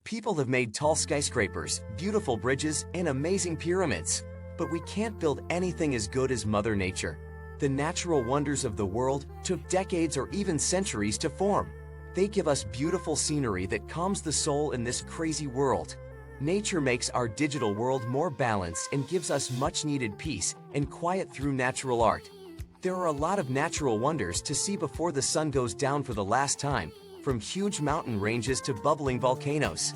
People have made tall skyscrapers, beautiful bridges, and amazing pyramids. But we can't build anything as good as Mother Nature. The natural wonders of the world took decades or even centuries to form. They give us beautiful scenery that calms the soul in this crazy world. Nature makes our digital world more balanced and gives us much-needed peace and quiet through natural art. There are a lot of natural wonders to see before the sun goes down for the last time, from huge mountain ranges to bubbling volcanoes.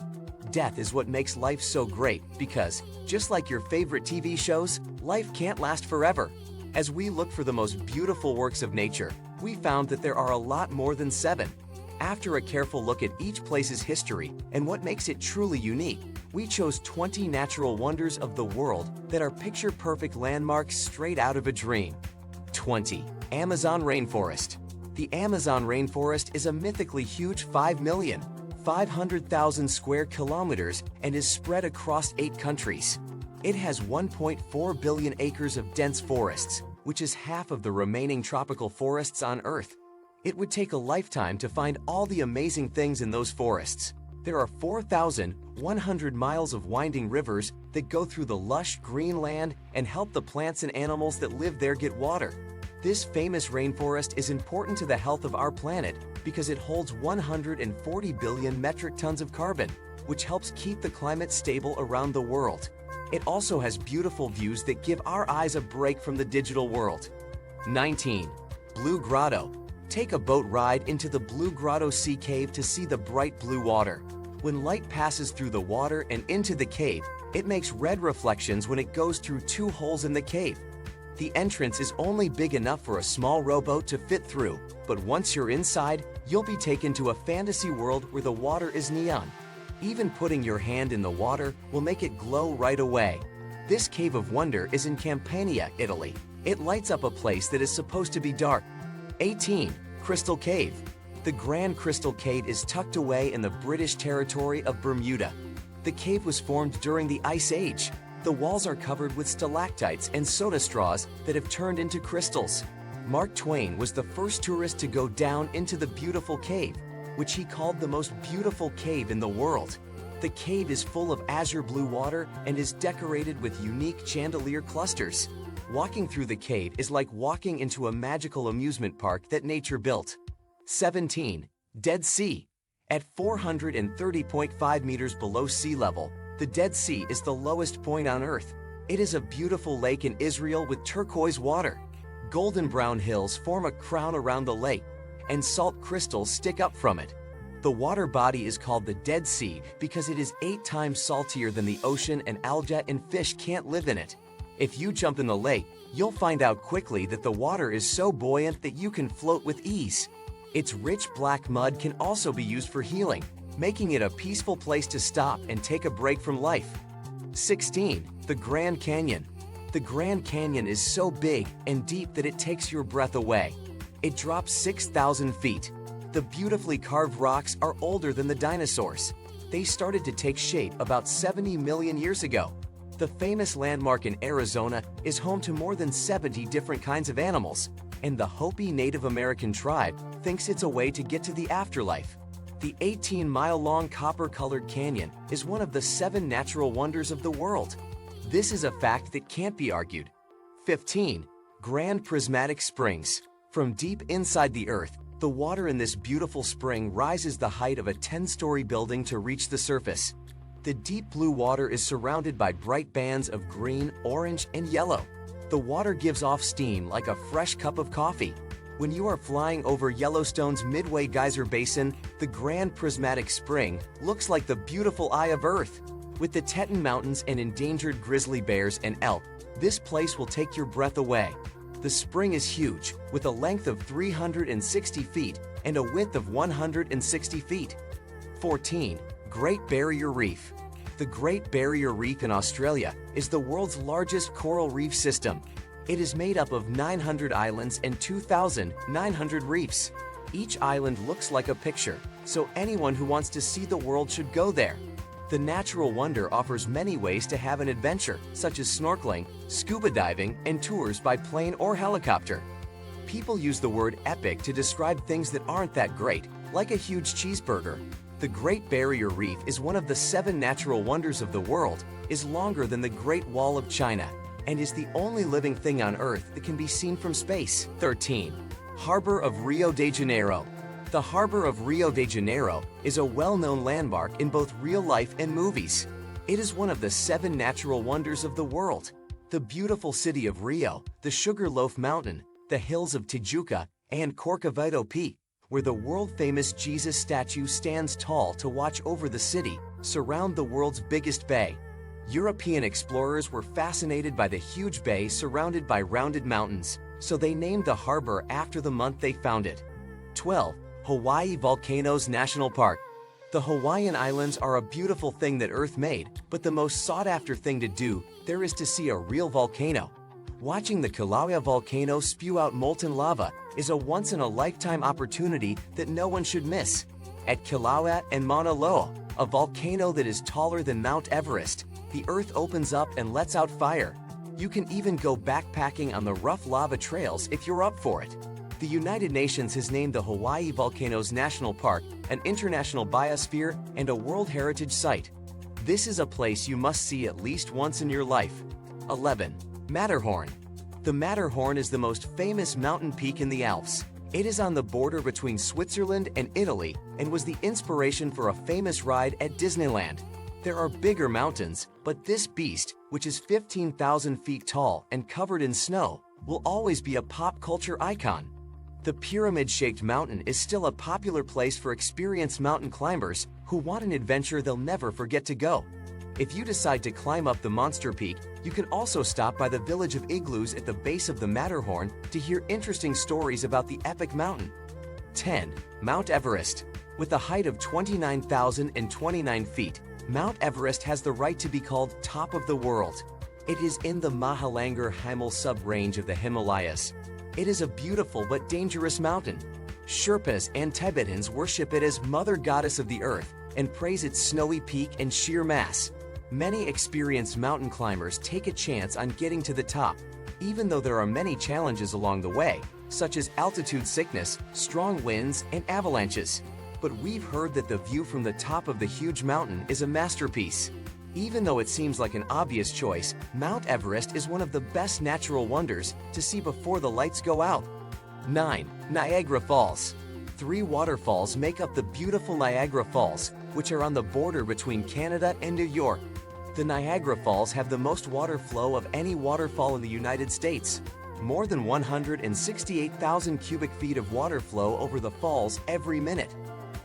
Death is what makes life so great because, just like your favorite TV shows, life can't last forever. As we look for the most beautiful works of nature, we found that there are a lot more than 7. After a careful look at each place's history and what makes it truly unique, we chose 20 natural wonders of the world that are picture-perfect landmarks straight out of a dream. 20. Amazon Rainforest. The Amazon rainforest is a mythically huge 5,500,000 square kilometers and is spread across 8 countries. It has 1.4 billion acres of dense forests, which is half of the remaining tropical forests on Earth. It would take a lifetime to find all the amazing things in those forests. There are 4,100 miles of winding rivers that go through the lush green land and help the plants and animals that live there get water. This famous rainforest is important to the health of our planet because it holds 140 billion metric tons of carbon, which helps keep the climate stable around the world. It also has beautiful views that give our eyes a break from the digital world. 19. Blue Grotto. Take a boat ride into the Blue Grotto Sea Cave to see the bright blue water. When light passes through the water and into the cave, it makes red reflections when it goes through 2 holes in the cave. The entrance is only big enough for a small rowboat to fit through, but once you're inside, you'll be taken to a fantasy world where the water is neon. Even putting your hand in the water will make it glow right away. This cave of wonder is in Campania, Italy. It lights up a place that is supposed to be dark. 18. Crystal Cave. The Grand Crystal Cave is tucked away in the British territory of Bermuda. The cave was formed during the Ice Age. The walls are covered with stalactites and soda straws that have turned into crystals. Mark Twain was the first tourist to go down into the beautiful cave, which he called the most beautiful cave in the world. The cave is full of azure blue water and is decorated with unique chandelier clusters. Walking through the cave is like walking into a magical amusement park that nature built. 17. Dead Sea. At 430.5 meters below sea level, the Dead Sea is the lowest point on Earth. It is a beautiful lake in Israel with turquoise water. Golden brown hills form a crown around the lake, and salt crystals stick up from it. The water body is called the Dead Sea because it is 8 times saltier than the ocean, and algae and fish can't live in it. If you jump in the lake, you'll find out quickly that the water is so buoyant that you can float with ease. Its rich black mud can also be used for healing, making it a peaceful place to stop and take a break from life. 16. The Grand Canyon. The Grand Canyon is so big and deep that it takes your breath away. It drops 6,000 feet. The beautifully carved rocks are older than the dinosaurs. They started to take shape about 70 million years ago. The famous landmark in Arizona is home to more than 70 different kinds of animals, and the Hopi Native American tribe thinks it's a way to get to the afterlife. The 18-mile-long copper-colored canyon is one of the 7 natural wonders of the world. This is a fact that can't be argued. 15. Grand Prismatic Springs. From deep inside the earth, the water in this beautiful spring rises the height of a 10-story building to reach the surface. The deep blue water is surrounded by bright bands of green, orange, and yellow. The water gives off steam like a fresh cup of coffee. When you are flying over Yellowstone's Midway Geyser Basin, the Grand Prismatic Spring looks like the beautiful eye of Earth. With the Teton Mountains and endangered grizzly bears and elk, this place will take your breath away. The spring is huge, with a length of 360 feet and a width of 160 feet. 14. Great Barrier Reef. The Great Barrier Reef in Australia is the world's largest coral reef system. It is made up of 900 islands and 2,900 reefs. Each island looks like a picture, so anyone who wants to see the world should go there. The natural wonder offers many ways to have an adventure, such as snorkeling, scuba diving, and tours by plane or helicopter. People use the word epic to describe things that aren't that great, like a huge cheeseburger. The Great Barrier Reef is one of the 7 natural wonders of the world, is longer than the Great Wall of China, and is the only living thing on Earth that can be seen from space. 13. Harbor of Rio de Janeiro. The Harbor of Rio de Janeiro is a well-known landmark in both real life and movies. It is one of the 7 natural wonders of the world. The beautiful city of Rio, the Sugarloaf Mountain, the hills of Tijuca, and Corcovado Peak, where the world-famous Jesus statue stands tall to watch over the city, surround the world's biggest bay. European explorers were fascinated by the huge bay surrounded by rounded mountains, so they named the harbor after the month they found it. 12. Hawaii Volcanoes National Park. The Hawaiian Islands are a beautiful thing that Earth made, but the most sought-after thing to do there is to see a real volcano. Watching the Kilauea volcano spew out molten lava is a once-in-a-lifetime opportunity that no one should miss. At Kilauea and Mauna Loa, a volcano that is taller than Mount Everest, the Earth opens up and lets out fire. You can even go backpacking on the rough lava trails if you're up for it. The United Nations has named the Hawaii Volcanoes National Park an international biosphere and a World Heritage Site. This is a place you must see at least once in your life. 11. Matterhorn. The Matterhorn is the most famous mountain peak in the Alps. It is on the border between Switzerland and Italy and was the inspiration for a famous ride at Disneyland. There are bigger mountains, but this beast, which is 15,000 feet tall and covered in snow, will always be a pop culture icon. The pyramid-shaped mountain is still a popular place for experienced mountain climbers who want an adventure they'll never forget to go. If you decide to climb up the monster peak, you can also stop by the village of igloos at the base of the Matterhorn to hear interesting stories about the epic mountain. 10. Mount Everest. With a height of 29,029 feet, Mount Everest has the right to be called top of the world. It is in the Mahalangur Himal sub-range of the Himalayas. It is a beautiful but dangerous mountain. Sherpas and Tibetans worship it as Mother Goddess of the Earth and praise its snowy peak and sheer mass. Many experienced mountain climbers take a chance on getting to the top, even though there are many challenges along the way, such as altitude sickness, strong winds, and avalanches. But we've heard that the view from the top of the huge mountain is a masterpiece. Even though it seems like an obvious choice, Mount Everest is one of the best natural wonders to see before the lights go out. 9. Niagara Falls. 3 waterfalls make up the beautiful Niagara Falls, which are on the border between Canada and New York. The Niagara Falls have the most water flow of any waterfall in the United States. More than 168,000 cubic feet of water flow over the falls every minute.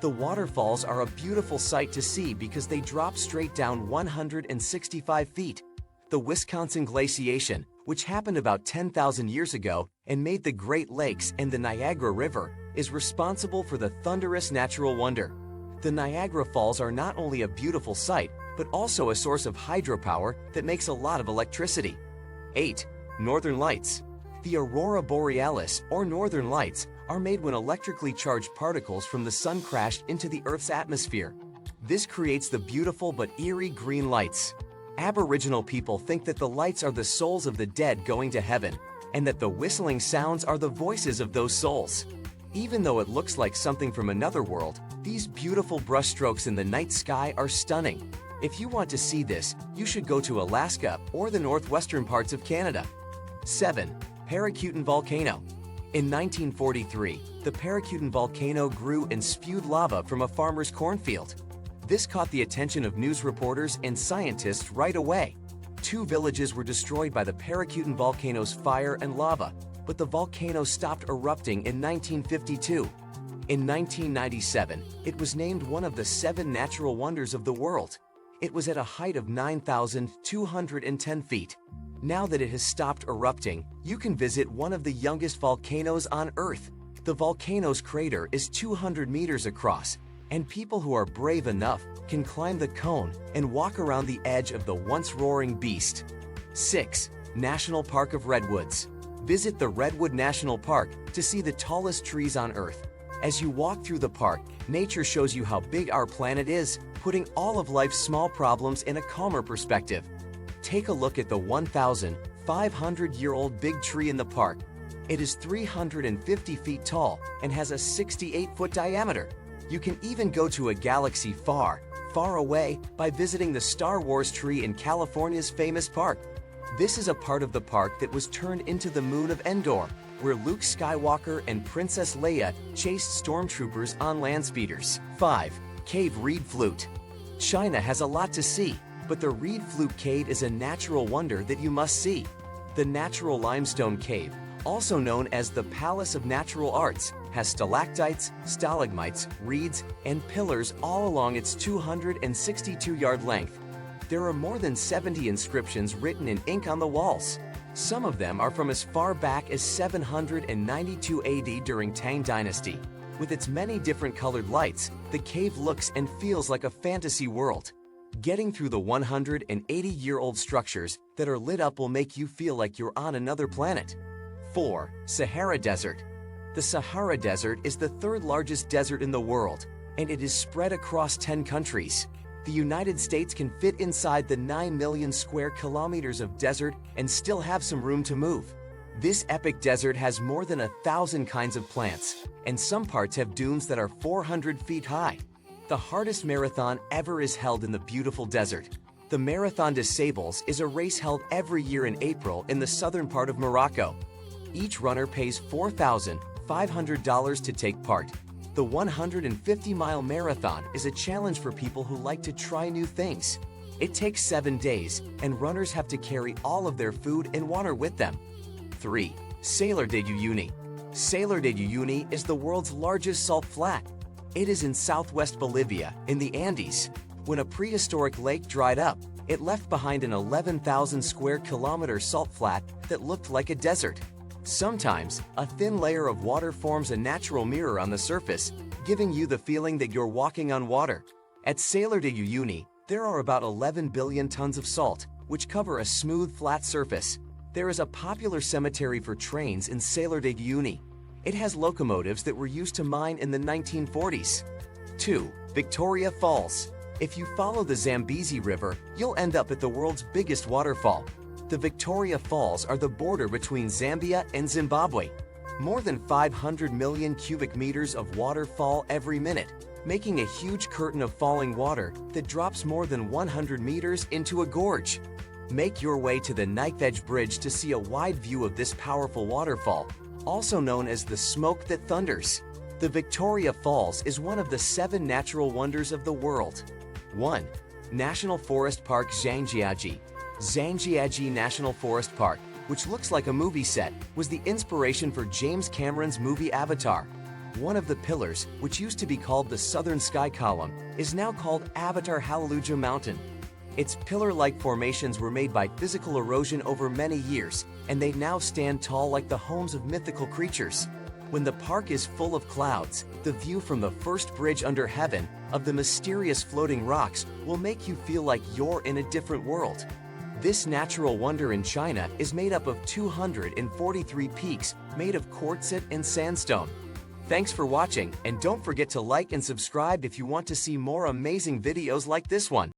The waterfalls are a beautiful sight to see because they drop straight down 165 feet. The Wisconsin glaciation, which happened about 10,000 years ago and made the Great Lakes and the Niagara River, is responsible for the thunderous natural wonder. The Niagara Falls are not only a beautiful sight, but also a source of hydropower that makes a lot of electricity. 8. Northern Lights. The aurora borealis, or northern lights, are made when electrically charged particles from the sun crashed into the Earth's atmosphere. This creates the beautiful but eerie green lights. Aboriginal people think that the lights are the souls of the dead going to heaven, and that the whistling sounds are the voices of those souls. Even though it looks like something from another world, these beautiful brushstrokes in the night sky are stunning. If you want to see this, you should go to Alaska or the northwestern parts of Canada. 7. Paracutin Volcano. In 1943, the Paracutin volcano grew and spewed lava from a farmer's cornfield. This caught the attention of news reporters and scientists right away. 2 villages were destroyed by the Paracutin volcano's fire and lava, but the volcano stopped erupting in 1952. In 1997, it was named one of the 7 natural wonders of the world. It was at a height of 9,210 feet. Now that it has stopped erupting, you can visit one of the youngest volcanoes on Earth. The volcano's crater is 200 meters across, and people who are brave enough can climb the cone and walk around the edge of the once roaring beast. 6. National Park of Redwoods. Visit the Redwood National Park to see the tallest trees on Earth. As you walk through the park, nature shows you how big our planet is, putting all of life's small problems in a calmer perspective. Take a look at the 1,500-year-old big tree in the park. It is 350 feet tall and has a 68-foot diameter. You can even go to a galaxy far, far away by visiting the Star Wars tree in California's famous park. This is a part of the park that was turned into the moon of Endor, where Luke Skywalker and Princess Leia chased stormtroopers on land speeders. 5. Cave Reed Flute. China has a lot to see, but the Reed Flute Cave is a natural wonder that you must see. The natural limestone cave, also known as the Palace of Natural Arts, has stalactites, stalagmites, reeds, and pillars all along its 262-yard length. There are more than 70 inscriptions written in ink on the walls. Some of them are from as far back as 792 AD during Tang Dynasty. With its many different colored lights, the cave looks and feels like a fantasy world. Getting through the 180-year-old structures that are lit up will make you feel like you're on another planet. 4. Sahara Desert. The Sahara Desert is the third largest desert in the world, and it is spread across 10 countries. The United States can fit inside the 9 million square kilometers of desert and still have some room to move. This epic desert has more than 1,000 kinds of plants, and some parts have dunes that are 400 feet high. The hardest marathon ever is held in the beautiful desert. The Marathon des Sables is a race held every year in April in the southern part of Morocco. Each runner pays $4,500 to take part. The 150-mile marathon is a challenge for people who like to try new things. It takes 7 days, and runners have to carry all of their food and water with them. 3. Salar de Uyuni. Salar de Uyuni is the world's largest salt flat. It is in southwest Bolivia, in the Andes. When a prehistoric lake dried up, it left behind an 11,000 square kilometer salt flat that looked like a desert. Sometimes, a thin layer of water forms a natural mirror on the surface, giving you the feeling that you're walking on water. At Salar de Uyuni, there are about 11 billion tons of salt, which cover a smooth, flat surface. There is a popular cemetery for trains in Salar de Uyuni. It has locomotives that were used to mine in the 1940s. 2. Victoria Falls. If you follow the Zambezi River, you'll end up at the world's biggest waterfall. The Victoria Falls are the border between Zambia and Zimbabwe. More than 500 million cubic meters of water fall every minute, making a huge curtain of falling water that drops more than 100 meters into a gorge. Make your way to the Knife Edge Bridge to see a wide view of this powerful waterfall, also known as the smoke that thunders. The Victoria Falls is one of the 7 natural wonders of the world. 1. National Forest Park Zhangjiajie. Zhangjiajie National Forest Park, which looks like a movie set, was the inspiration for James Cameron's movie Avatar. One of the pillars, which used to be called the Southern Sky Column, is now called Avatar Hallelujah Mountain. Its pillar-like formations were made by physical erosion over many years, and they now stand tall like the homes of mythical creatures. When the park is full of clouds, the view from the first bridge under heaven of the mysterious floating rocks will make you feel like you're in a different world. This natural wonder in China is made up of 243 peaks made of quartzite and sandstone. Thanks for watching, and don't forget to like and subscribe if you want to see more amazing videos like this one.